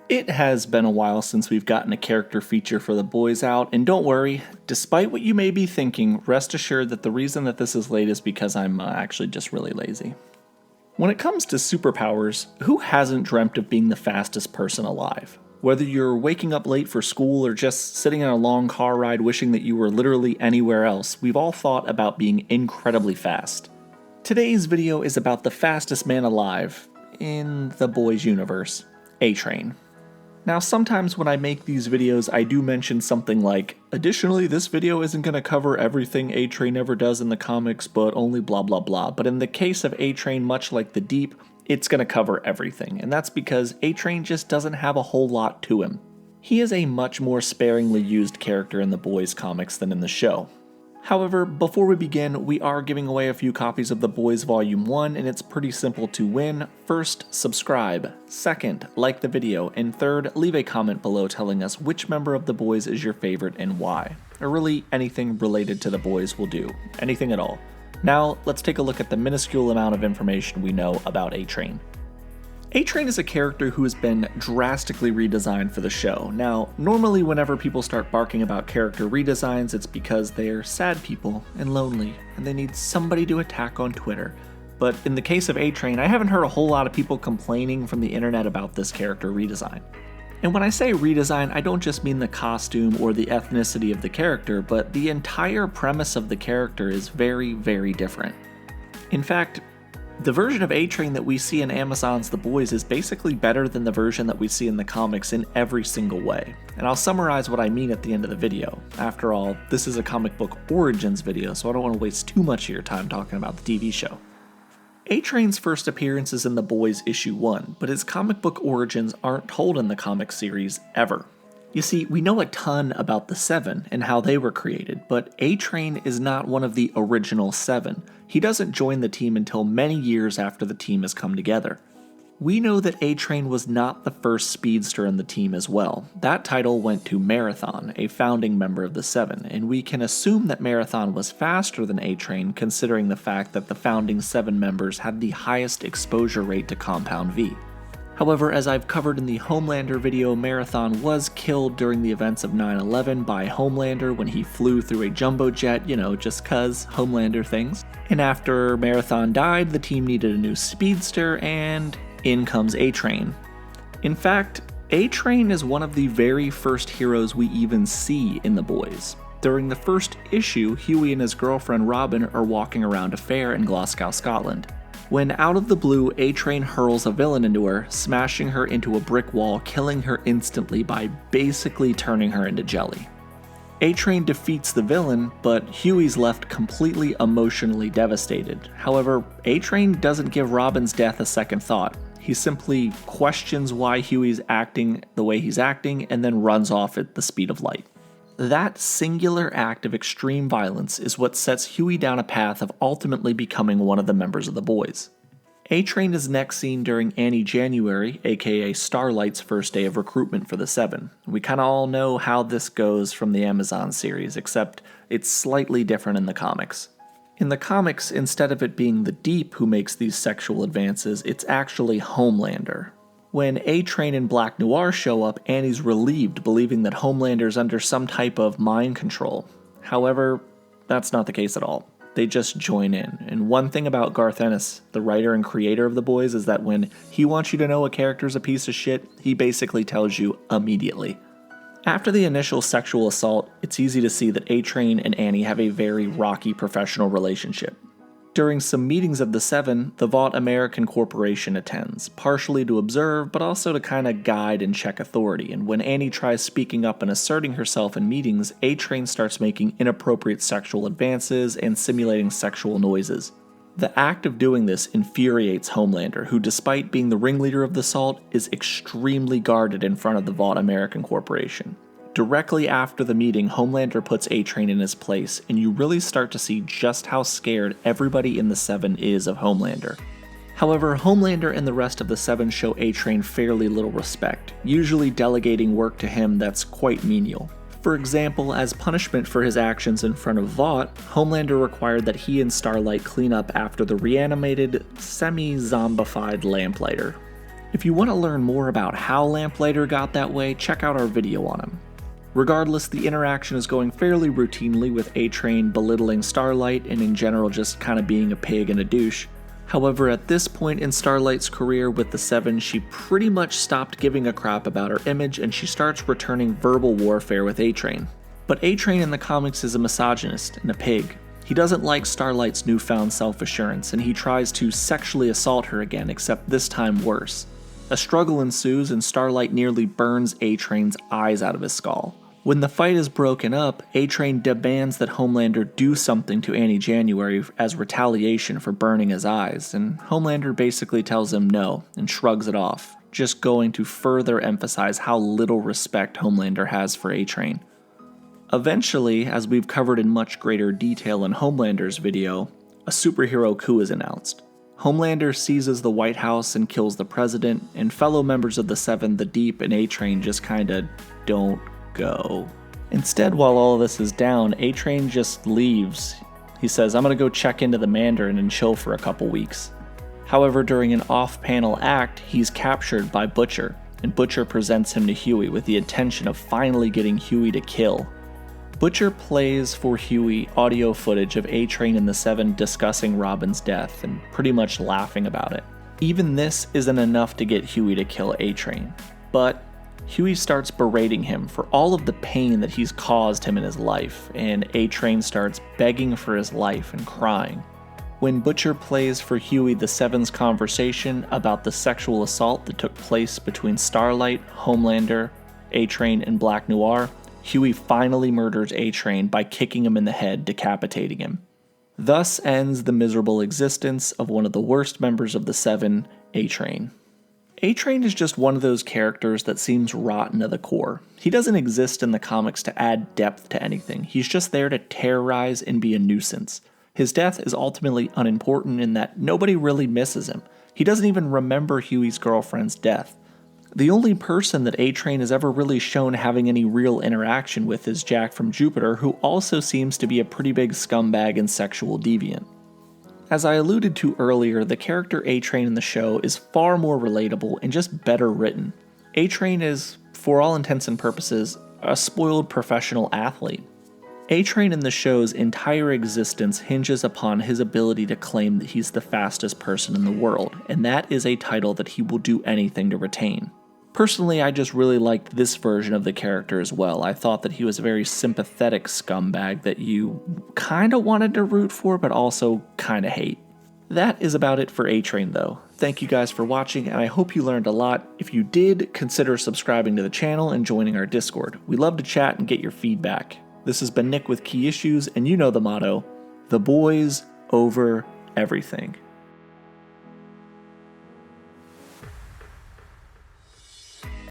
It has been a while since we've gotten a character feature for the boys out, and don't worry, despite what you may be thinking, rest assured that the reason that this is late is because I'm actually just really lazy. When it comes to superpowers, who hasn't dreamt of being the fastest person alive? Whether you're waking up late for school or just sitting on a long car ride wishing that you were literally anywhere else, we've all thought about being incredibly fast. Today's video is about the fastest man alive in the boys universe, A-Train. Now, sometimes when I make these videos, I do mention something like, additionally, this video isn't going to cover everything A-Train ever does in the comics, but only blah blah blah. But in the case of A-Train, much like the Deep, it's going to cover everything, and that's because A-Train just doesn't have a whole lot to him. He is a much more sparingly used character in the boys comics than in the show. However, before we begin, we are giving away a few copies of The Boys Volume 1, and it's pretty simple to win. First, subscribe. Second, like the video. And third, leave a comment below telling us which member of The Boys is your favorite and why. Or really, anything related to The Boys will do. Anything at all. Now, let's take a look at the minuscule amount of information we know about A-Train. A-Train is a character who has been drastically redesigned for the show. Now, normally whenever people start barking about character redesigns, it's because they're sad people and lonely, and they need somebody to attack on Twitter. But in the case of A-Train, I haven't heard a whole lot of people complaining from the internet about this character redesign. And when I say redesign, I don't just mean the costume or the ethnicity of the character, but the entire premise of the character is very, very different. In fact, the version of A-Train that we see in Amazon's The Boys is basically better than the version that we see in the comics in every single way. And I'll summarize what I mean at the end of the video. After all, this is a comic book origins video, so I don't want to waste too much of your time talking about the TV show. A-Train's first appearance is in The Boys issue 1, but his comic book origins aren't told in the comic series ever. You see, we know a ton about the Seven and how they were created, but A-Train is not one of the original Seven. He doesn't join the team until many years after the team has come together. We know that A-Train was not the first speedster in the team as well. That title went to Marathon, a founding member of the Seven, and we can assume that Marathon was faster than A-Train considering the fact that the founding Seven members had the highest exposure rate to Compound V. However, as I've covered in the Homelander video, Marathon was killed during the events of 9/11 by Homelander when he flew through a jumbo jet, just cuz Homelander things. And after Marathon died, the team needed a new speedster, and in comes A-Train. In fact, A-Train is one of the very first heroes we even see in The Boys. During the first issue, Hughie and his girlfriend Robin are walking around a fair in Glasgow, Scotland, when out of the blue, A-Train hurls a villain into her, smashing her into a brick wall, killing her instantly by basically turning her into jelly. A-Train defeats the villain, but Hughie's left completely emotionally devastated. However, A-Train doesn't give Robin's death a second thought. He simply questions why Hughie's acting the way he's acting and then runs off at the speed of light. That singular act of extreme violence is what sets Hughie down a path of ultimately becoming one of the members of the Boys. A-Train is next seen during Annie January, aka Starlight's first day of recruitment for the Seven. We kinda all know how this goes from the Amazon series, except it's slightly different in the comics. In the comics, instead of it being the Deep who makes these sexual advances, it's actually Homelander. When A-Train and Black Noir show up, Annie's relieved, believing that Homelander's under some type of mind control. However, that's not the case at all. They just join in. And one thing about Garth Ennis, the writer and creator of The Boys, is that when he wants you to know a character's a piece of shit, he basically tells you immediately. After the initial sexual assault, it's easy to see that A-Train and Annie have a very rocky professional relationship. During some meetings of the Seven, the Vought American Corporation attends, partially to observe, but also to kinda guide and check authority, and when Annie tries speaking up and asserting herself in meetings, A-Train starts making inappropriate sexual advances and simulating sexual noises. The act of doing this infuriates Homelander, who despite being the ringleader of the assault, is extremely guarded in front of the Vought American Corporation. Directly after the meeting, Homelander puts A-Train in his place, and you really start to see just how scared everybody in the Seven is of Homelander. However, Homelander and the rest of the Seven show A-Train fairly little respect, usually delegating work to him that's quite menial. For example, as punishment for his actions in front of Vought, Homelander required that he and Starlight clean up after the reanimated, semi-zombified Lamplighter. If you want to learn more about how Lamplighter got that way, check out our video on him. Regardless, the interaction is going fairly routinely, with A-Train belittling Starlight and in general just kind of being a pig and a douche. However, at this point in Starlight's career with the Seven, she pretty much stopped giving a crap about her image and she starts returning verbal warfare with A-Train. But A-Train in the comics is a misogynist and a pig. He doesn't like Starlight's newfound self-assurance and he tries to sexually assault her again, except this time worse. A struggle ensues and Starlight nearly burns A-Train's eyes out of his skull. When the fight is broken up, A-Train demands that Homelander do something to Annie January as retaliation for burning his eyes, and Homelander basically tells him no and shrugs it off, just going to further emphasize how little respect Homelander has for A-Train. Eventually, as we've covered in much greater detail in Homelander's video, a superhero coup is announced. Homelander seizes the White House and kills the president, and fellow members of the Seven, the Deep, and A-Train just kinda don't go. Instead, while all of this is down, A-Train just leaves. He says, "I'm gonna go check into the Mandarin and chill for a couple weeks." However, during an off-panel act, he's captured by Butcher, and Butcher presents him to Hughie with the intention of finally getting Hughie to kill. Butcher plays for Hughie audio footage of A-Train and the Seven discussing Robin's death and pretty much laughing about it. Even this isn't enough to get Hughie to kill A-Train, but Hughie starts berating him for all of the pain that he's caused him in his life, and A-Train starts begging for his life and crying. When Butcher plays for Hughie the Seven's conversation about the sexual assault that took place between Starlight, Homelander, A-Train, and Black Noir, Hughie finally murders A-Train by kicking him in the head, decapitating him. Thus ends the miserable existence of one of the worst members of the Seven, A-Train. A-Train is just one of those characters that seems rotten to the core. He doesn't exist in the comics to add depth to anything, he's just there to terrorize and be a nuisance. His death is ultimately unimportant in that nobody really misses him. He doesn't even remember Hughie's girlfriend's death. The only person that A-Train has ever really shown having any real interaction with is Jack from Jupiter, who also seems to be a pretty big scumbag and sexual deviant. As I alluded to earlier, the character A-Train in the show is far more relatable and just better written. A-Train is, for all intents and purposes, a spoiled professional athlete. A-Train in the show's entire existence hinges upon his ability to claim that he's the fastest person in the world, and that is a title that he will do anything to retain. Personally, I just really liked this version of the character as well. I thought that he was a very sympathetic scumbag that you kinda wanted to root for, but also kinda hate. That is about it for A-Train though. Thank you guys for watching, and I hope you learned a lot. If you did, consider subscribing to the channel and joining our Discord. We love to chat and get your feedback. This has been Nick with Key Issues, and you know the motto, the boys over everything.